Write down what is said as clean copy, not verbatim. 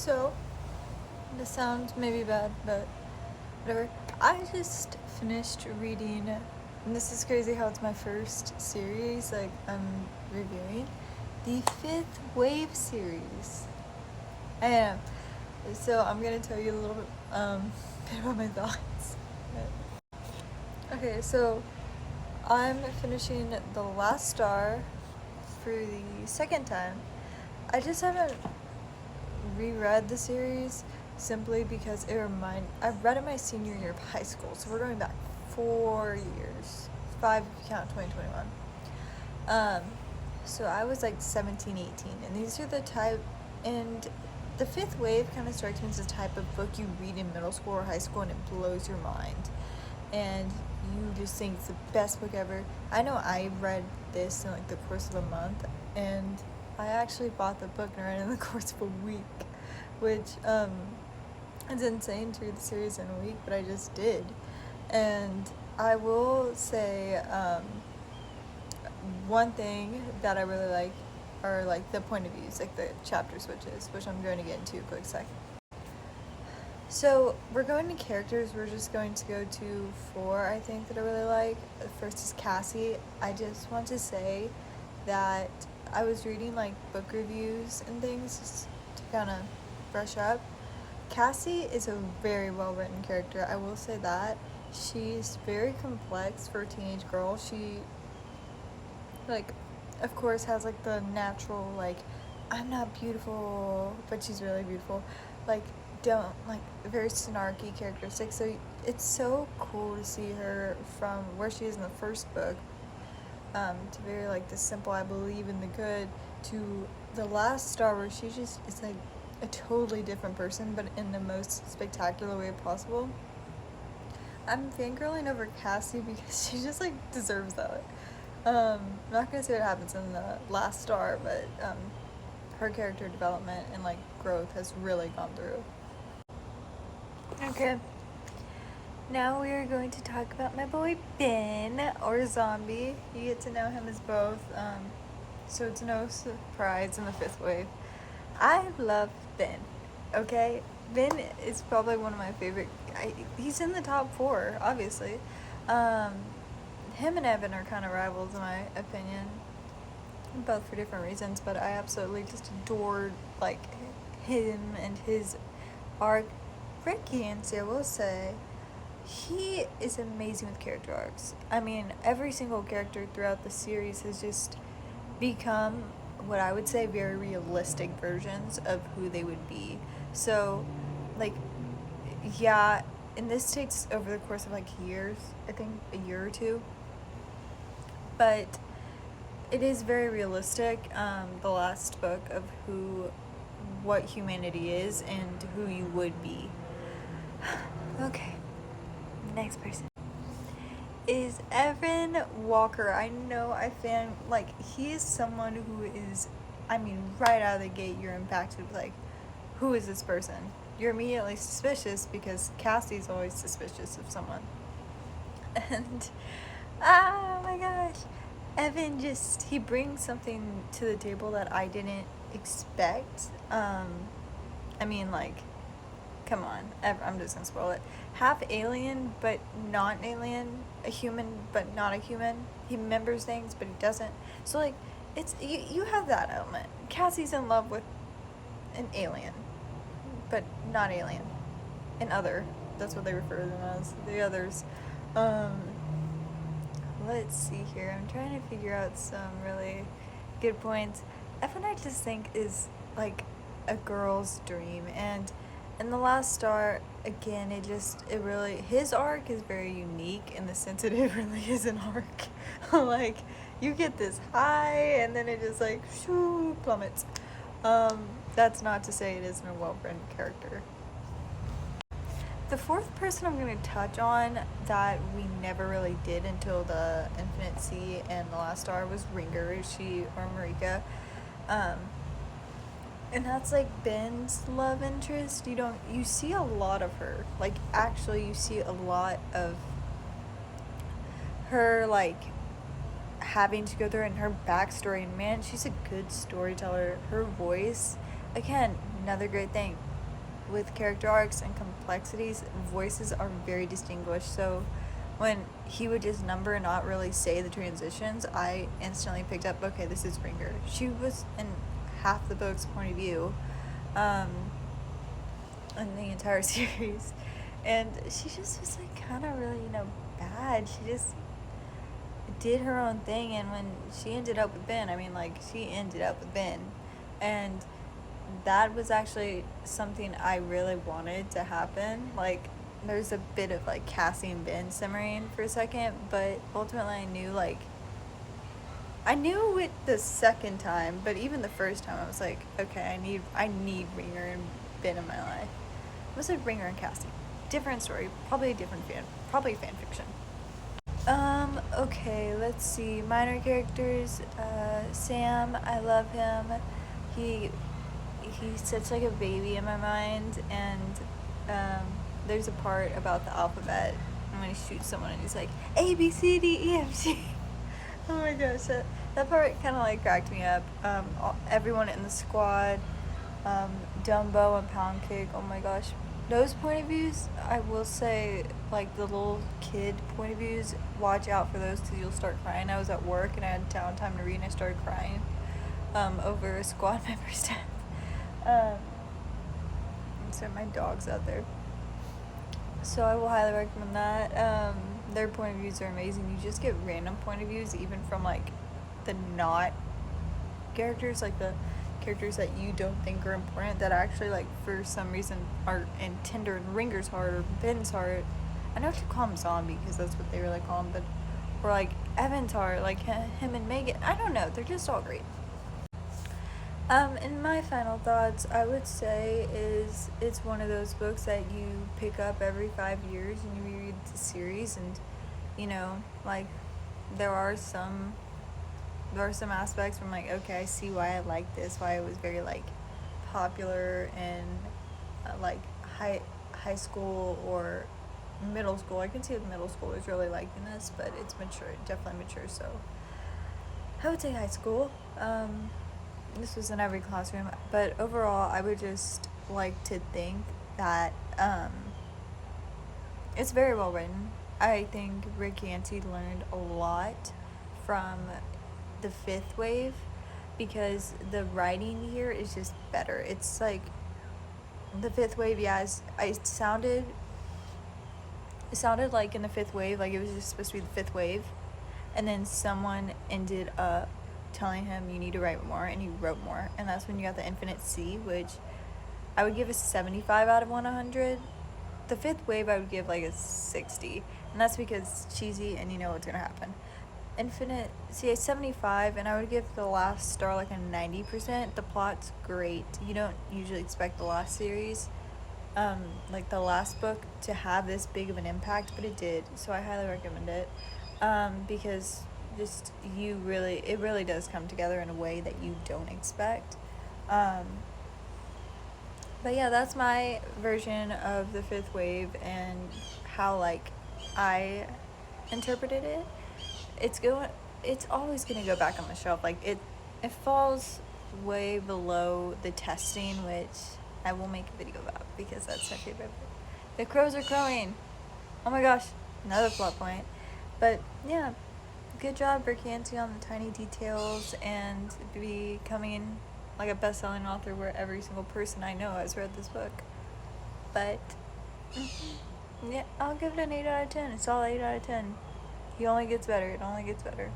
So, this sounds maybe bad, but whatever. I just finished reading, and this is crazy how it's my first series, like, I'm reviewing the Fifth Wave series. I am. So, I'm gonna tell you a little bit about my thoughts. Okay, so I'm finishing The Last Star for the second time. I just haven't reread the series simply because I read it my senior year of high school, so we're going back 4 years, 5 if you count 2021. So I was like 17, 18, and these are the type, and the Fifth Wave kind of strikes me as the type of book you read in middle school or high school and it blows your mind, and you just think it's the best book ever. I know I read this in like the course of a month, and I actually bought the book and read it in the course of a week, which it's insane to read the series in a week, but I just did. And I will say one thing that I really like are like the point of views, like the chapter switches, which I'm going to get into a quick second. So we're going to characters. We're just going to go to 4, I think, that I really like. The first is Cassie. I just want to say that I was reading like book reviews and things just to kind of brush up. Cassie is a very well written character. I will say that. She's very complex for a teenage girl. She, like, of course, has like the natural, like, I'm not beautiful, but she's really beautiful. Like, don't, like, very snarky characteristics. So it's so cool to see her from where she is in the first book to very like the simple I believe in the good to the last star where she just is like a totally different person but in the most spectacular way possible. I'm fangirling over Cassie because she just like deserves that. I'm not gonna say what happens in the last star, but her character development and like growth has really gone through. Okay. Now we are going to talk about my boy Ben, or Zombie. You get to know him as both, so it's no surprise in the Fifth Wave. I love Ben, okay? Ben is probably one of my favorite. He's in the top 4, obviously. Him and Evan are kind of rivals in my opinion, both for different reasons, but I absolutely just adored, like, him and his arc. Yancey, I will say, he is amazing with character arcs. I mean, every single character throughout the series has just become what I would say very realistic versions of who they would be. So, like, yeah, and this takes over the course of like years, I think a year or two. But it is very realistic, the last book of what humanity is and who you would be. Okay. Next person is Evan Walker. I know he is someone who is, I mean, right out of the gate you're impacted with like, who is this person? You're immediately suspicious because Cassie's always suspicious of someone. And oh my gosh, Evan he brings something to the table that I didn't expect. I mean, like, come on, I'm just gonna spoil it. Half alien, but not an alien. A human, but not a human. He remembers things, but he doesn't. So, like, it's you have that element. Cassie's in love with an alien, but not alien. An other. That's what they refer to them as. The others. Let's see here. I'm trying to figure out some really good points. Evan, I just think, is like a girl's dream, and in The Last Star, again, his arc is very unique in the sense that it really is an arc. Like, you get this high, and then it just, like, shoo, plummets. That's not to say it isn't a well-written character. The 4th person I'm going to touch on that we never really did until the Infinite Sea and The Last Star was Ringer, or Marika. And that's like Ben's love interest. You see a lot of her. Like, actually, you see a lot of her, like, having to go through and her backstory. And man, she's a good storyteller. Her voice, again, another great thing. with character arcs and complexities, voices are very distinguished. So when he would just number and not really say the transitions, I instantly picked up, okay, this is Ringer. She was in half the book's point of view in the entire series. And she just was like kind of really, bad. She just did her own thing, and when she ended up with Ben, she ended up with Ben. And that was actually something I really wanted to happen. Like, there's a bit of like Cassie and Ben simmering for a second, but ultimately I knew it the second time, but even the first time I was like, okay, I need Ringer and Ben in my life. It was like Ringer and Cassie. Different story, probably fan fiction. Okay, let's see. Minor characters, Sam, I love him. He's such like a baby in my mind, and there's a part about the alphabet, and when he shoots someone and he's like, A, B, C, D, E, F, G. Oh my gosh, that part kind of like cracked me up. Everyone in the squad, Dumbo and Pound Cake, oh my gosh. Those point of views, I will say, like the little kid point of views, watch out for those because you'll start crying. I was at work and I had downtime to read and I started crying over a squad member's death. So my dog's out there. So I will highly recommend that. Their point of views are amazing. You just get random point of views, even from like the not characters, like the characters that you don't think are important, that actually like for some reason are in Tinder and Ringer's heart or Ben's heart. I know to call him Zombie because that's what they really call him, but or like Evan's heart, like him and Megan. I don't know. They're just all great. In my final thoughts, I would say is it's one of those books that you pick up every 5 years and you reread the series, and like there are some aspects where I'm like, okay, I see why I like this, why it was very like popular in like high school or middle school. I can see the middle schoolers really liking this, but it's mature, definitely mature. So I would say high school. This was in every classroom, but overall I would just like to think that it's very well written. I think Rick Yancey learned a lot from the Fifth Wave because the writing here is just better. It's like the Fifth Wave, it sounded like in the Fifth Wave, like it was just supposed to be the Fifth Wave, and then someone ended up telling him you need to write more, and he wrote more, and that's when you got the Infinite C, which I would give a 75 out of 100. The Fifth Wave I would give like a 60, and that's because it's cheesy and you know what's gonna happen. Infinite C, a 75, and I would give the last star like a 90%. The plot's great. You don't usually expect the last series, like the last book, to have this big of an impact, but it did, so I highly recommend it, because it really does come together in a way that you don't expect. But yeah, that's my version of the Fifth Wave and how like I interpreted it. It's always gonna go back on the shelf. Like it falls way below the testing, which I will make a video about because that's my favorite. The crows are crowing. Oh my gosh, another plot point. But yeah, good job, Rick Yancey, on the tiny details and becoming like a best-selling author where every single person I know has read this book. But yeah, I'll give it an 8 out of 10. It's all 8 out of 10. He only gets better. It only gets better.